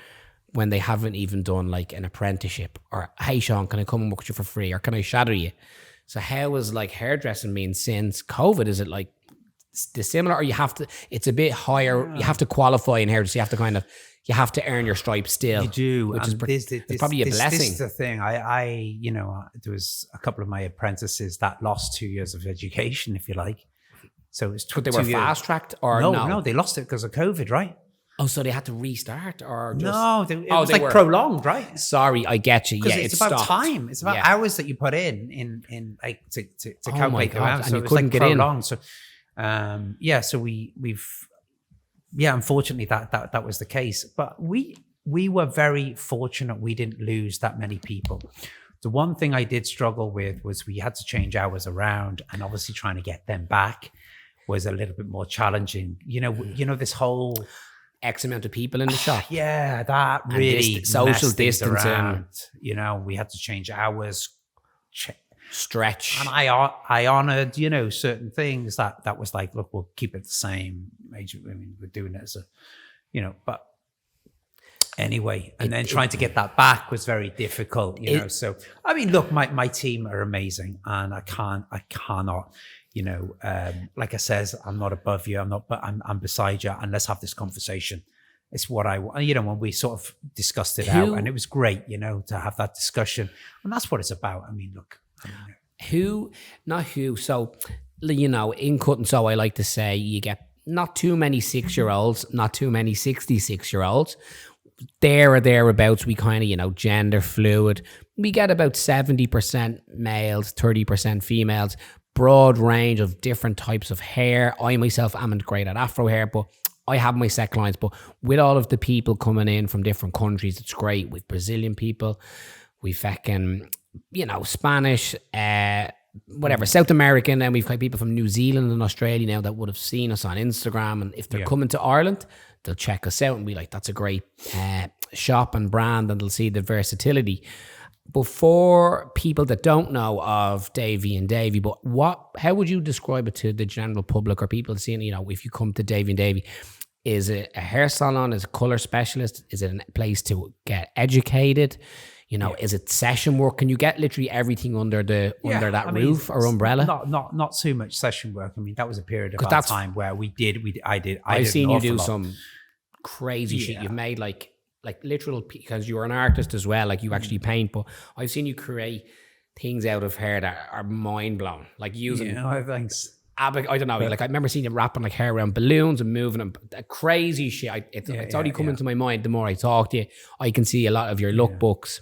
when they haven't even done like an apprenticeship. Or, hey Sean, can I come and work with you for free, or can I shadow you? So how is like hairdressing been since COVID? Is it like dissimilar, or it's a bit higher? You have to qualify in hairdressing. You have to earn your stripes still. You do, which and is probably a blessing. This is the thing. I there was a couple of my apprentices that lost 2 years of education, if you like. So it's but they were fast tracked, or no, they lost it because of COVID, right? Oh, so they had to restart, or just... No, it was like prolonged, right? Sorry, I get you. Yeah, it's about time. It's about hours that you put in like to calculate them out. And so you it's couldn't like get prolonged. So so we've unfortunately that was the case. But we were very fortunate we didn't lose that many people. The one thing I did struggle with was we had to change hours around, and obviously trying to get them back was a little bit more challenging. This whole X amount of people in the shop. Yeah, that really social distancing around. We had to change hours, stretch, and I honored certain things that was like, look, we'll keep it the same. I mean, we're doing it as a but anyway, and then trying to get that back was very difficult. So I mean, look, my team are amazing, and I cannot. Like I says, I'm not above you. But I'm beside you, and let's have this conversation. It's what I want. When we sort of discussed it out, and it was great, to have that discussion, and that's what it's about. I mean, look. So, in cut and sew, I like to say you get not too many 6-year-olds, not too many 66-year-olds. There or thereabouts, we kind of, gender fluid. We get about 70% males, 30% females, broad range of different types of hair. I myself am great at Afro hair, but I have my set clients. But with all of the people coming in from different countries, it's great. With Brazilian people, we fucking, Spanish, whatever, South American, and we've got people from New Zealand and Australia now that would have seen us on Instagram, and if they're coming to Ireland, they'll check us out and be like, that's a great shop and brand, and they'll see the versatility. But for people that don't know of Davey and Davey, but how would you describe it to the general public or people seeing, if you come to Davey and Davey, is it a hair salon? Is it a color specialist? Is it a place to get educated? Is it session work? Can you get literally everything under that roof or umbrella? Not too much session work. I mean, that was a period of our time where I've seen you do some crazy shit. You've made like literal, because you're an artist as well. Like you actually paint, but I've seen you create things out of hair that are mind blown. Like using, thanks. I don't know. Like I remember seeing you wrapping like hair around balloons and moving them. Crazy shit. It's already come into my mind. The more I talk to you, I can see a lot of your lookbooks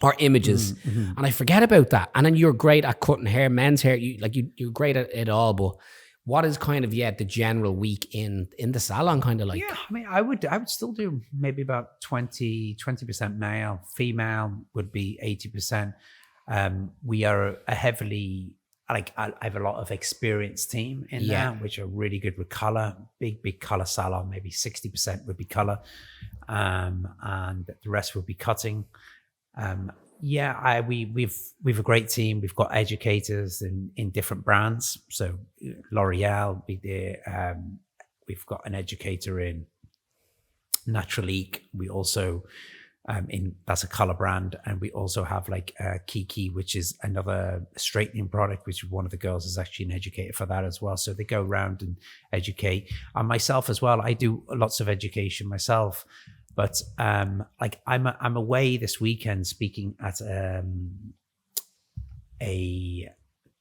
or images, and I forget about that. And then you're great at cutting hair, men's hair. You're great at it all. But what is kind of the general week in the salon kind of like? Yeah, I mean, I would still do maybe about 20% male. Female would be 80%. We are a heavily, I have a lot of experienced team in there, which are really good with color. Big color salon. Maybe 60% would be color, and the rest would be cutting. We've a great team. We've got educators in different brands. So L'Oreal be there. We've got an educator in Naturalique. We also that's a color brand, and we also have like Kiki, which is another straightening product, which one of the girls is actually an educator for that as well. So they go around and educate. And myself as well, I do lots of education myself. But I'm away this weekend speaking at a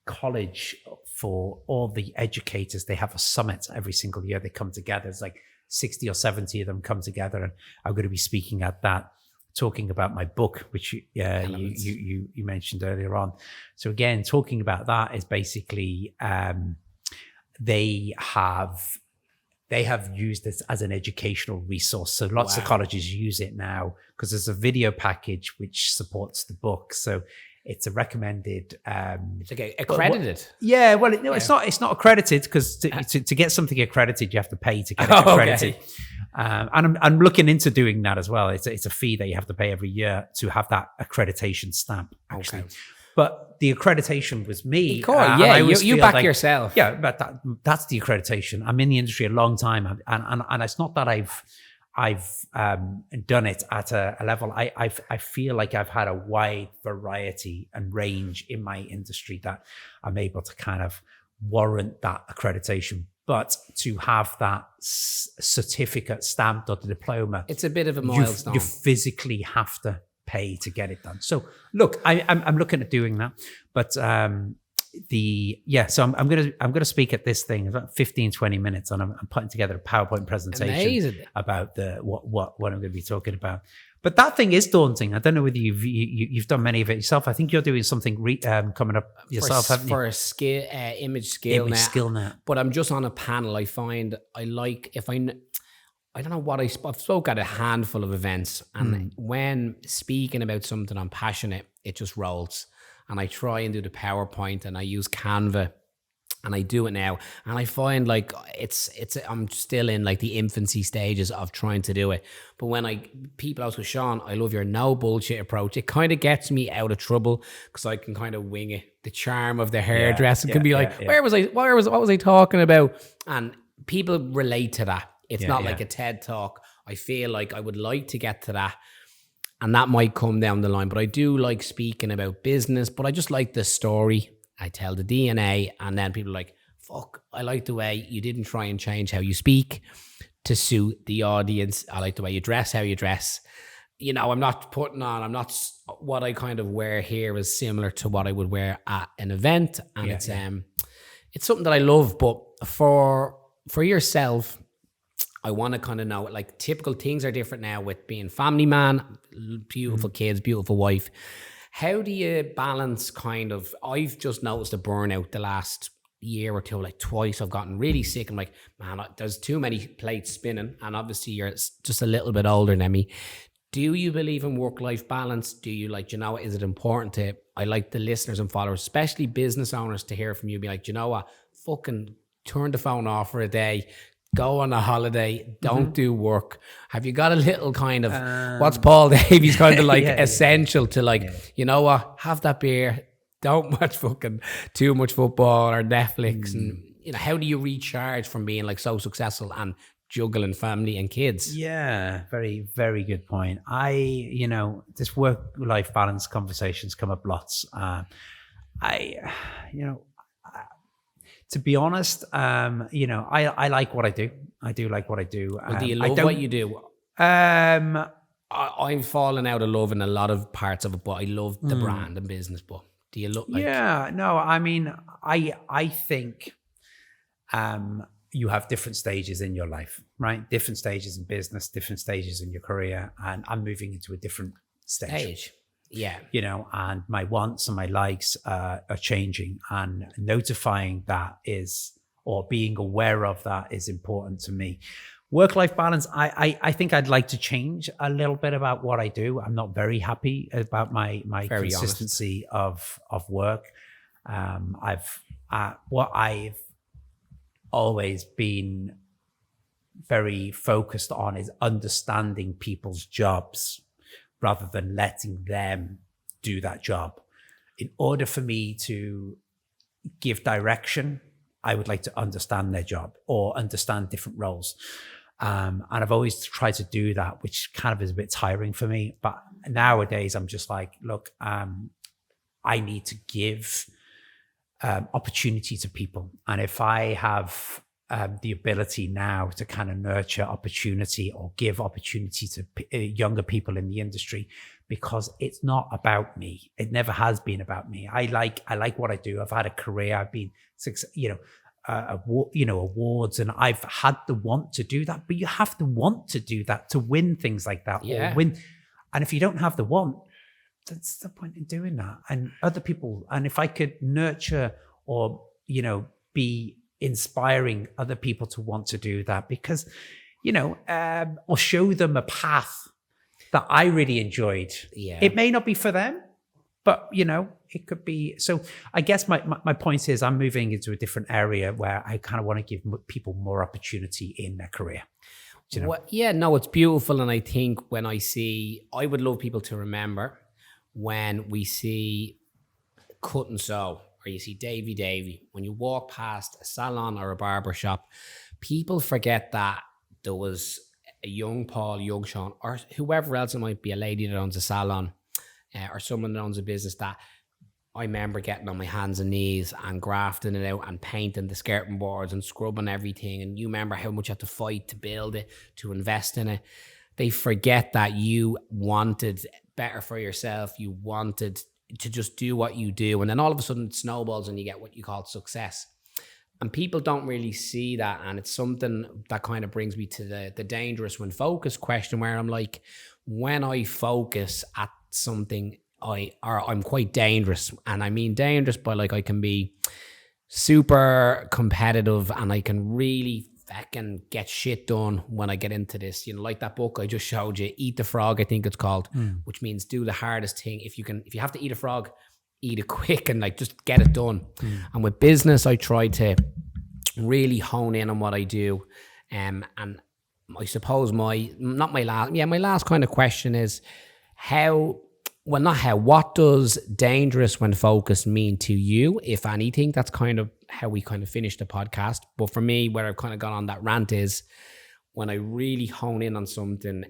college for all the educators. They have a summit every single year. They come together. It's like 60 or 70 of them come together, and I'm going to be speaking at that, talking about my book, which you mentioned earlier on. So again, talking about that is basically they have used this as an educational resource. So lots of colleges use it now because there's a video package which supports the book. So it's a recommended. It's like accredited. It's not accredited because to get something accredited, you have to pay to get it accredited. Okay. And I'm looking into doing that as well. It's a fee that you have to pay every year to have that accreditation stamp, actually. Okay. But the accreditation was me. You back yourself. Yeah, but that's the accreditation. I'm in the industry a long time, and it's not that I've done it at a level. I feel like I've had a wide variety and range in my industry that I'm able to kind of warrant that accreditation. But to have that certificate stamped or the diploma, it's a bit of a milestone. You physically have to pay to get it done. So look, I'm looking at doing that, but so I'm gonna speak at this thing about 15-20 minutes, and I'm putting together a PowerPoint presentation about what I'm going to be talking about. But that thing is daunting. I don't know whether you've done many of it yourself. I think you're doing something coming up yourself, haven't you? For a skill, image skill now. But I'm just on a panel. I find I don't know what I've spoke at a handful of events, and when speaking about something I'm passionate, it just rolls. And I try and do the PowerPoint, and I use Canva, and I do it now. And I find like I'm still in like the infancy stages of trying to do it. But when people ask, Sean, I love your no bullshit approach. It kind of gets me out of trouble because I can kind of wing it. The charm of the hairdressing can be like, what was I talking about? And people relate to that. It's not like a TED talk. I feel like I would like to get to that, and that might come down the line. But I do like speaking about business, but I just like the story. I tell the DNA, and then people are like, fuck, I like the way you didn't try and change how you speak to suit the audience. I like the way you dress, how you dress. you know, I'm not what I kind of wear here is similar to what I would wear at an event. And it's something that I love, but for yourself, I want to kind of know, like, typical things are different now with being family man, beautiful kids, beautiful wife. How do you balance kind of, I've just noticed a burnout the last year or two, like twice I've gotten really sick. I'm like, man, there's too many plates spinning. And obviously you're just a little bit older than me. Do you believe in work-life balance? Do you like, you know, is it important to, I like the listeners and followers, especially business owners, to hear from you, be like, you know what, fucking turn the phone off for a day, go on a holiday, don't do work. Have you got a little kind of, what's Paul Davey's kind of like essential to like, you know what, have that beer, don't watch fucking too much football or Netflix. And, you know, how do you recharge from being like so successful and juggling family and kids? Yeah, very, very good point. You know, this work-life balance conversations come up lots. To be honest, you know, I like what I do. I do like what I do. Well, do you love what you do? I'm falling out of love in a lot of parts of it, but I love the brand and business. But do you look like? Yeah, no, I mean, I think you have different stages in your life, right? Different stages in business, different stages in your career, and I'm moving into a different stage. Yeah. You know, and my wants and my likes are changing, and notifying that is, or being aware of that is important to me. Work-life balance, I think I'd like to change a little bit about what I do. I'm not very happy about my very consistency of work. I've always been very focused on is understanding people's jobs rather than letting them do that job. In order for me to give direction, I would like to understand their job or understand different roles. And I've always tried to do that, which kind of is a bit tiring for me. But nowadays I'm just like, look, I need to give opportunity to people. And if I have the ability now to kind of nurture opportunity or give opportunity to younger people in the industry, because it's not about me. It never has been about me. I like what I do. I've had a career. I've been, awards, and I've had the want to do that. But you have to want to do that to win things like that, or win. And if you don't have the want, that's the point in doing that. And other people, and if I could nurture or, you know, be inspiring other people to want to do that, because, you know, or show them a path that I really enjoyed. Yeah. It may not be for them, but, you know, it could be. So I guess my point is I'm moving into a different area where I kind of want to give people more opportunity in their career. You know? Well, yeah, no, it's beautiful. And I think when I would love people to remember when we see Cut and Sew, or you see Davey Davey, when you walk past a salon or a barber shop, people forget that there was a young Paul, young Sean, or whoever else it might be, a lady that owns a salon or someone that owns a business, that I remember getting on my hands and knees and grafting it out and painting the skirting boards and scrubbing everything. And you remember how much you had to fight to build it, to invest in it. They forget that you wanted better for yourself. You wanted to just do what you do. And then all of a sudden it snowballs and you get what you call success. And people don't really see that. And it's something that kind of brings me to the dangerous when focused question, where I'm like, when I focus at something, I'm quite dangerous. And I mean dangerous by, like, I can be super competitive and I can really fucking get shit done when I get into this. You know, like that book I just showed you, Eat the Frog, I think it's called, which means do the hardest thing. If you have to eat a frog, eat it quick and like just get it done. And with business, I try to really hone in on what I do. And I suppose my last kind of question is what does dangerous when focused mean to you, if anything? That's kind of how we kind of finish the podcast. But for me, where I've kind of gone on that rant is when I really hone in on something,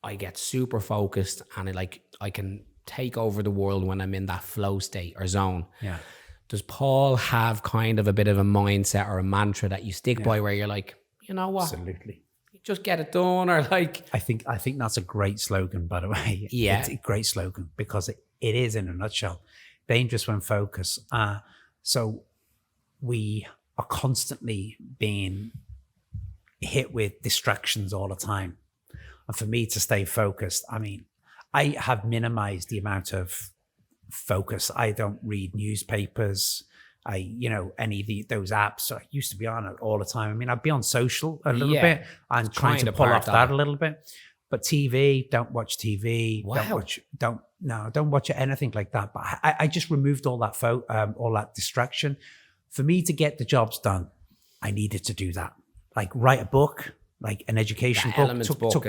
I get super focused and I can take over the world when I'm in that flow state or zone. Yeah. Does Paul have kind of a bit of a mindset or a mantra that you stick by where you're like, you know what? Absolutely. just get it done, or like? I think that's a great slogan, by the way. Yeah. It's a great slogan because it is, in a nutshell, dangerous when focused. So we are constantly being hit with distractions all the time. And for me to stay focused, I mean, I have minimized the amount of focus. I don't read newspapers. Any of those apps. I used to be on it all the time. I mean, I'd be on social a little bit and trying to pull off that a little bit. But TV, don't watch TV. Wow. Don't watch anything like that. But I just removed all that all that distraction. For me to get the jobs done, I needed to do that. Like write a book, like an education book. Took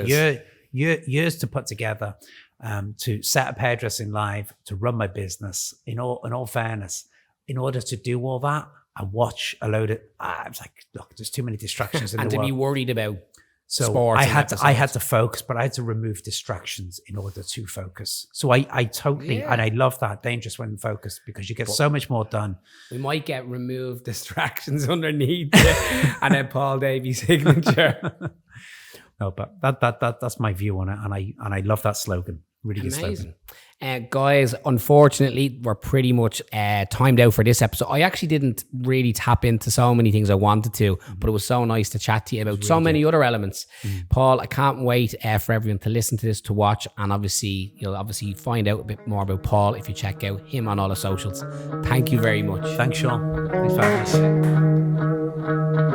years to put together, to set up Hairdressing Live, to run my business. In all fairness, in order to do all that, I watch a load of. I was like, look, there's too many distractions in the world. And to be worried about sports. I had to focus, but I had to remove distractions in order to focus. So I totally, and I love that, dangerous when focused, because you get so much more done. We might get removed distractions underneath it, and then Paul Davey signature. No, but that's my view on it, and I love that slogan. Really good slogan. Guys, unfortunately, we're pretty much timed out for this episode. I actually didn't really tap into so many things I wanted to, but it was so nice to chat to you about so many other elements. Paul, I can't wait for everyone to listen to this, to watch, and obviously you'll find out a bit more about Paul if you check out him on all the socials. Thank you very much. Thanks, Sean. Thanks for having us.